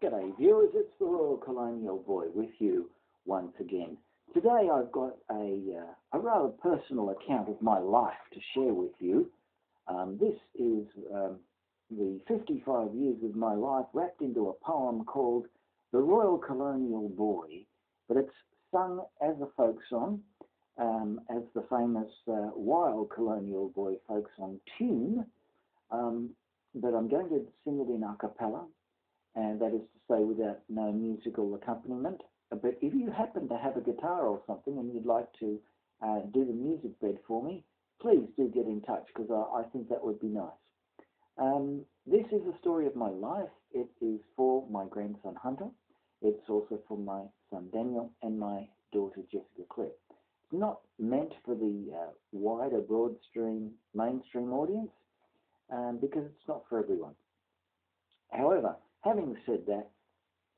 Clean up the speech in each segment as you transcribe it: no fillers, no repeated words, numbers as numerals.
G'day viewers, it's the Royal Colonial Boy with you once again. Today I've got a rather personal account of my life to share with you. This is the 55 years of my life wrapped into a poem called The Royal Colonial Boy, but it's sung as a folk song, as the famous Wild Colonial Boy folk song tune, but I'm going to sing it in a cappella. And that is to say without no musical accompaniment. But if you happen to have a guitar or something and you'd like to do the music bed for me, please do get in touch, because I think that would be nice. This is the story of my life. It is for my grandson Hunter. It's also for my son Daniel and my daughter Jessica Claire. It's not meant for the wider mainstream audience, because it's not for everyone. However, having said that,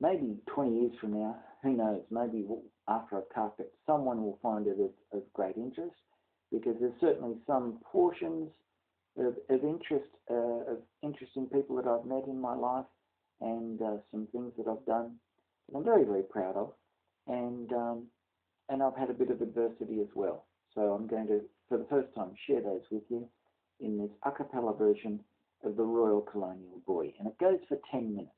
maybe 20 years from now, who knows, maybe after I've carved it, someone will find it of great interest, because there's certainly some portions of interest, of interesting people that I've met in my life, and some things that I've done that I'm very, very proud of, and I've had a bit of adversity as well. So I'm going to, for the first time, share those with you in this a cappella version of the Royal Colonial Boy, and it goes for 10 minutes.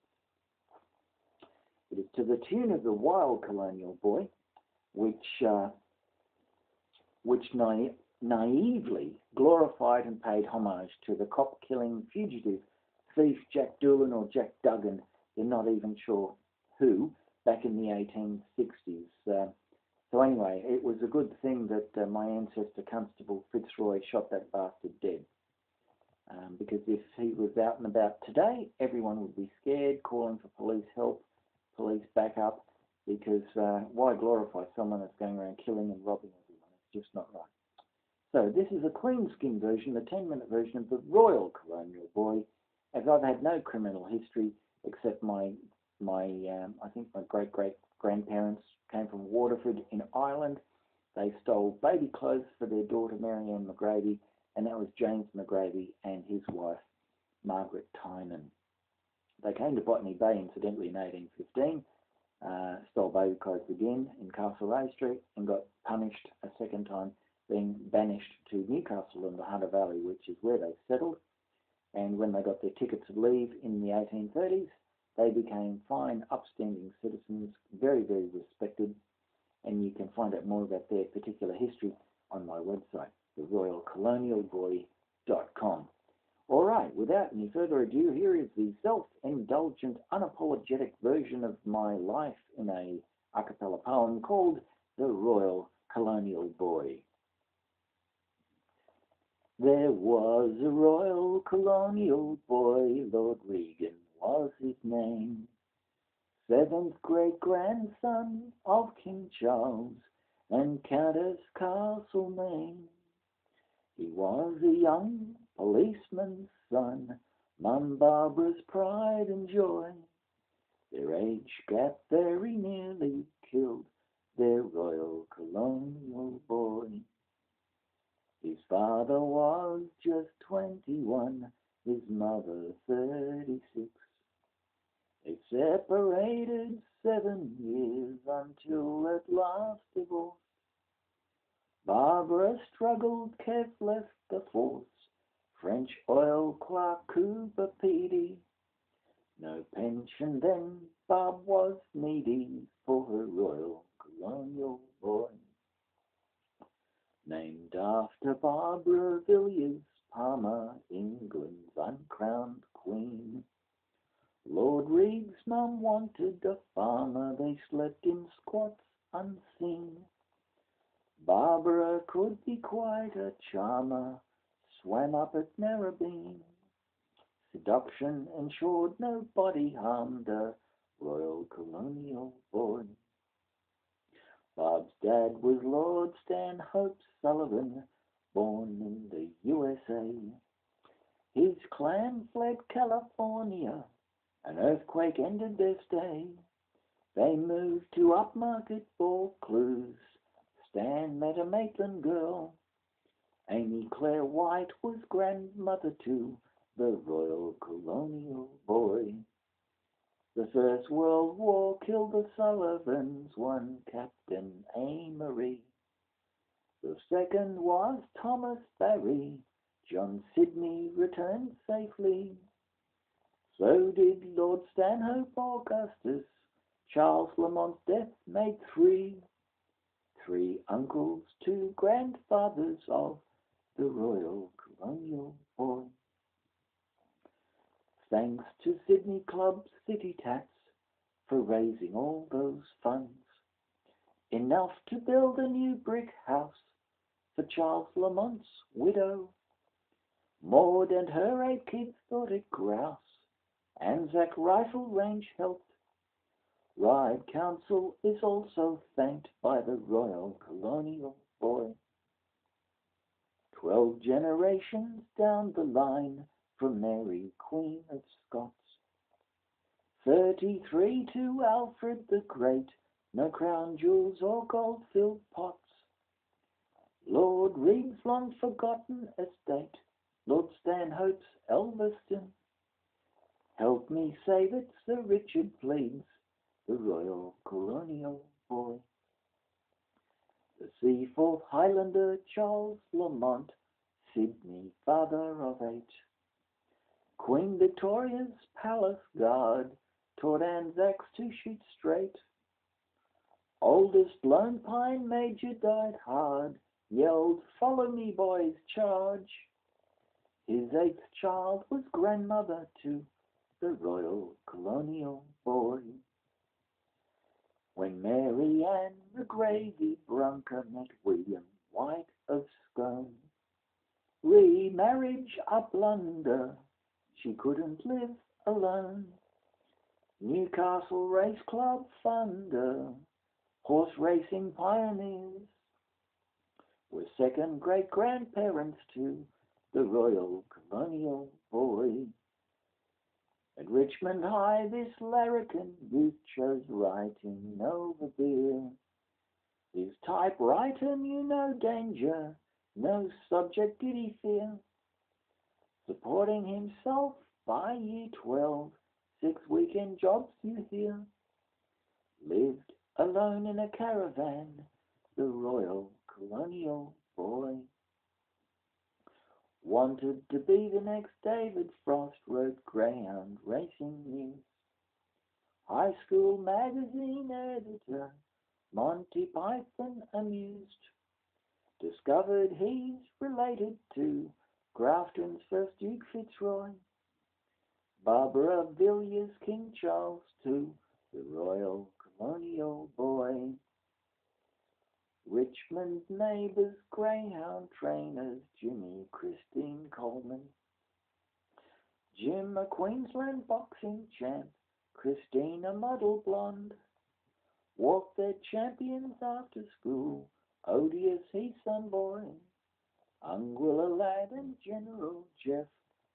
It is to the tune of the Wild Colonial Boy, which naively glorified and paid homage to the cop-killing fugitive thief Jack Doolan, or Jack Duggan, they're not even sure who, back in the 1860s. So anyway, it was a good thing that my ancestor Constable Fitzroy shot that bastard dead. Because if he was out and about today, everyone would be scared, calling for police help, police backup, because why glorify someone that's going around killing and robbing everyone? It's just not right. So this is a clean skin version, the 10-minute version of the Royal Colonial Boy, as I've had no criminal history except I think my great-great-grandparents came from Waterford in Ireland. They stole baby clothes for their daughter Marianne McGrady, and that was James McGrady and his wife, Margaret Tynan. They came to Botany Bay, incidentally, in 1815, stole baby clothes again in Castlereagh Street, and got punished a second time, being banished to Newcastle in the Hunter Valley, which is where they settled. And when they got their tickets of leave in the 1830s, they became fine, upstanding citizens, very, very respected, and you can find out more about their particular history on my website, theroyalcolonialboy.com. All right, without any further ado, here is the self-indulgent, unapologetic version of my life in a cappella poem called The Royal Colonial Boy. There was a Royal Colonial Boy, Lord Reagan was his name, 7th great-grandson of King Charles and Countess Castlemaine. He was a young policeman's son, Mum Barbara's pride and joy. Their age gap very nearly killed their Royal Colonial Boy. His father was just 21, his mother 36. They separated 7 years until at last divorced. Barbara struggled, Kev left the force, French oil clerk Cooper Petey. No pension then, Barb was needy for her Royal Colonial Boy. Named after Barbara Villiers Palmer, England's uncrowned queen. Lord Reed's mum wanted a farmer, they slept in squats unseen. Barbara could be quite a charmer, swam up at Narrabeen. Seduction ensured nobody harmed her Royal Colonial Boy. Barb's dad was Lord Stanhope Sullivan, born in the USA. His clan fled California, an earthquake ended their stay. They moved to Upmarket Vaucluse. Stan met a Maitland girl. Amy Claire White was grandmother to the Royal Colonial Boy. The The First World War killed the Sullivans, one Captain Amory. The second was Thomas Barry. John Sidney returned safely. So did Lord Stanhope Augustus. Charles Lamont's death made three uncles, two grandfathers of the Royal Colonial Boy. Thanks to Sydney Club's City Tats for raising all those funds, enough to build a new brick house for Charles Lamont's widow. Maud and her 8 kids thought it grouse. Anzac Rifle Range helped. Ryde Council is also thanked by the Royal Colonial Boy. 12 generations down the line from Mary, Queen of Scots. 33 to Alfred the Great, no crown jewels or gold-filled pots. Lord Reed's long-forgotten estate, Lord Stanhope's Elvaston. Help me save it, Sir Richard pleads, the Royal Colonial Boy. The Seaforth Highlander Charles Lamont, Sydney, father of 8. Queen Victoria's palace guard taught Anzacs to shoot straight. Oldest Lone Pine Major died hard, yelled, "Follow me, boys, charge!" His 8th child was grandmother to the Royal Colonial Boy. When Mary Ann McGrady Brunker met William White of Scone, remarriage a blunder, she couldn't live alone. Newcastle Race Club funder, horse racing pioneers, were second great-grandparents to the Royal Colonial Boy. At Richmond High, this larrikin youth chose writing over beer. His typewriter knew no danger, no subject did he fear. Supporting himself by year 12, 6 weekend jobs you hear. Lived alone in a caravan, the Royal Colonial Boy. Wanted to be the next David Frost, wrote Greyhound Racing News. High school magazine editor, Monty Python amused. Discovered he's related to Grafton's first Duke Fitzroy. Barbara Villiers, King Charles II, the Royal Colonial Boy. Richmond neighbours, greyhound trainers, Jimmy, Christine Coleman. Jim, a Queensland boxing champ, Christine, a model blonde. Walked their champions after school, Odious, he's some boy. Unguilla lad and General Jeff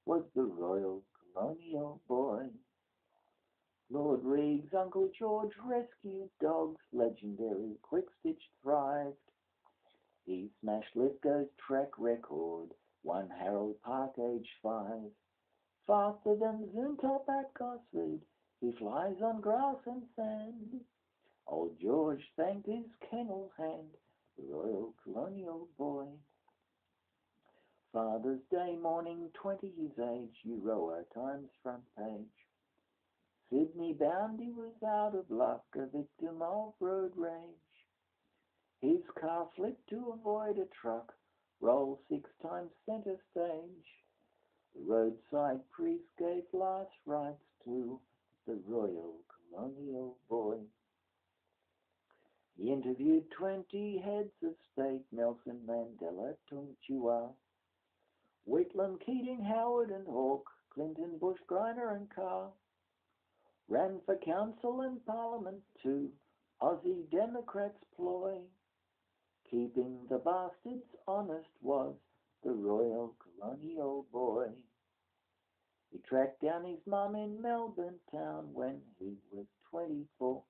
was the Royal Colonial Boy. Lord Reeg's Uncle George rescued dogs, legendary Quick-Stitch thrived. He smashed Lithgow's track record, won Harold Park age 5. Faster than Zoontop at Gosford, he flies on grass and sand. Old George thanked his kennel hand, the Royal Colonial Boy. Father's Day morning, 20 years age, Euroa Times front page. Sydney bound, he was out of luck, a victim of road rage. His car flipped to avoid a truck, rolled 6 times centre stage. The roadside priest gave last rites to the Royal Colonial Boy. He interviewed 20 heads of state, Nelson Mandela, Tung Chua, Whitlam, Keating, Howard and Hawke, Clinton, Bush, Greiner and Carr. Ran for council and parliament too, Aussie Democrats ploy. Keeping the bastards honest was the Royal Colonial Boy. He tracked down his mum in Melbourne town when he was 24.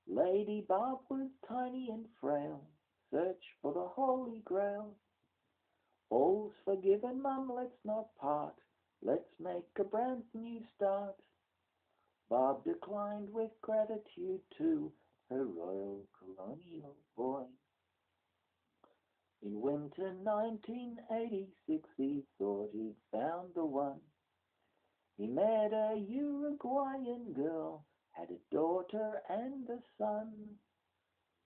Lady Barb was tiny and frail, search for the Holy Grail. All's forgiven, mum, let's not part, let's make a brand new start. Bob declined with gratitude to her royal colonial boy. In winter 1986 he thought he'd found the one. He met a Uruguayan girl, had a daughter and a son.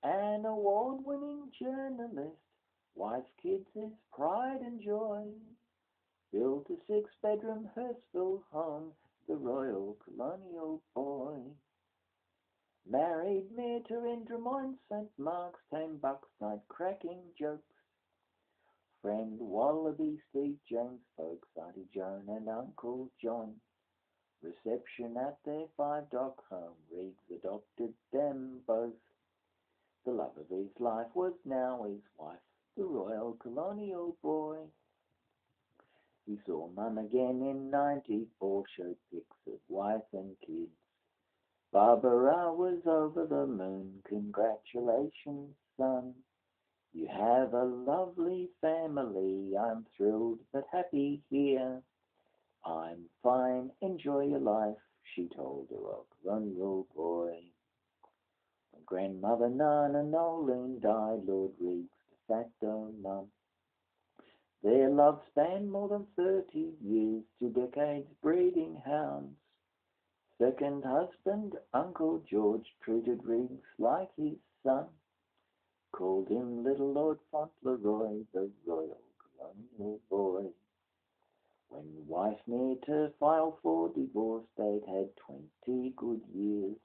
An award-winning journalist, wife, kids, his pride and joy. Built a 6-bedroom Hurstville home, the royal colonial boy. Married Myrta in Drummoyne, St. Mark's, tame bucks, night cracking jokes. Friend Wallaby, Steve, James, folks, Auntie Joan and Uncle John. Reception at their 5-dock home, Reags adopted them both. The love of his life was now his wife, the royal colonial boy. He saw Mum again in 94, showed pics of wife and kids. Barbara was over the moon, congratulations, son. You have a lovely family, I'm thrilled but happy here. I'm fine, enjoy your life, she told the royal colonial boy. When grandmother Nana Nolan died, Lord Reags de facto mum. Their love spanned more than 30 years, 2 decades breeding hounds. Second husband, Uncle George, treated Reags like his son. Called him Little Lord Fauntleroy, the royal colonial boy. When wife Myrta filed for divorce, they'd had 20 good years.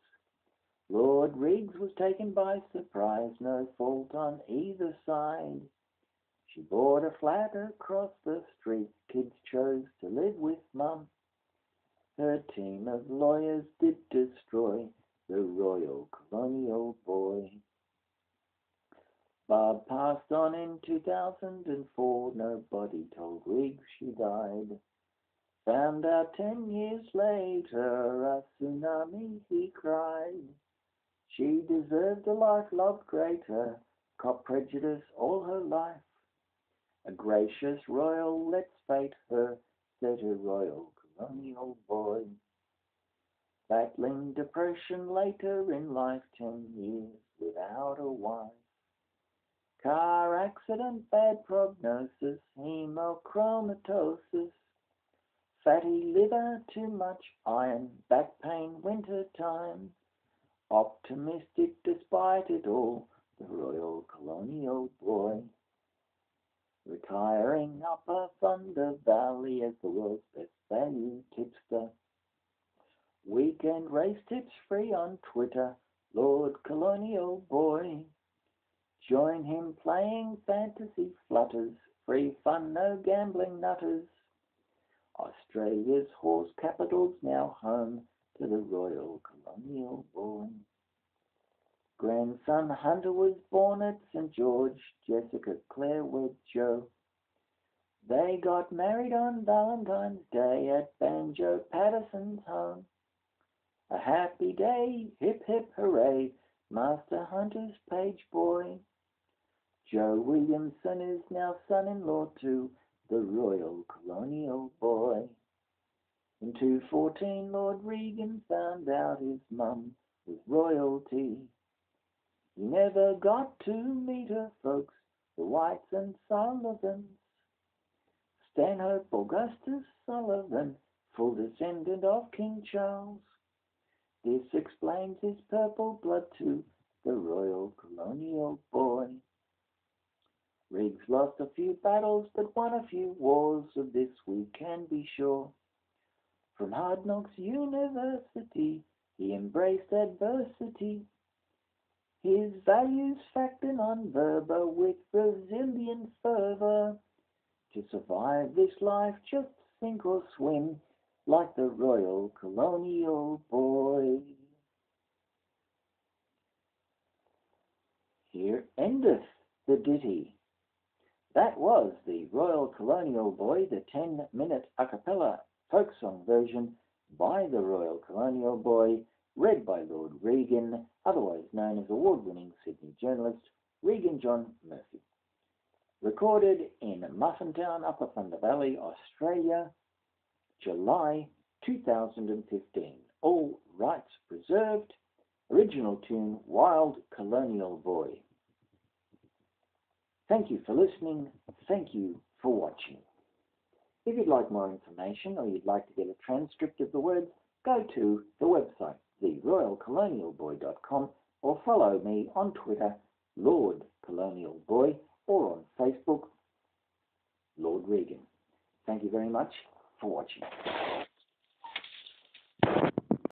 Lord Reags was taken by surprise, no fault on either side. She bought a flat across the street, kids chose to live with Mum. Her team of lawyers did destroy the royal colonial boy. Barb passed on in 2004, nobody told Reags she died. Found out 10 years later, a tsunami, he cried. She deserved a life loved greater, cop prejudice all her life. A gracious royal lets fate her, said her royal colonial boy. Battling depression later in life, 10 years without a wife. Car accident, bad prognosis, hemochromatosis. Fatty liver, too much iron, back pain, winter time. Optimistic despite it all, the royal colonial boy. Retiring up a Thunder Valley as the world's best value tipster. Weekend race tips free on Twitter, Lord Colonial boy. Join him playing fantasy flutters, free fun, no gambling nutters. Australia's horse capital's now home to the royal colonial boy. Grandson Hunter was born at St. George, Jessica Claire wed Joe. They got married on Valentine's Day at Banjo Patterson's home. A happy day, hip hip hooray, Master Hunter's page boy. Joe Williamson is now son-in-law to the royal colonial boy. In 214, Lord Reagan found out his mum was royalty. He never got to meet her folks, the Whites and Sullivans. Stanhope Augustus Sullivan, full descendant of King Charles. This explains his purple blood to the royal colonial boy. Reags lost a few battles but won a few wars, of this we can be sure. From Hard Knocks University, he embraced adversity. His values factored on verba with Brazilian fervor. To survive this life, just sink or swim, like the royal colonial boy. Here endeth the ditty. That was the Royal Colonial Boy, the 10-minute a cappella folk song version by the Royal Colonial Boy, read by Lord Reagan, otherwise known as award-winning Sydney journalist Reagan John Murphy. Recorded in Muffintown, Upper Thunder Valley, Australia, July 2015. All rights Served. Original tune, Wild Colonial Boy. Thank you for listening. Thank you for watching. If you'd like more information or you'd like to get a transcript of the words, go to the website, theroyalcolonialboy.com, or follow me on Twitter, Lord Colonial Boy, or on Facebook, Lord Reagan. Thank you very much for watching.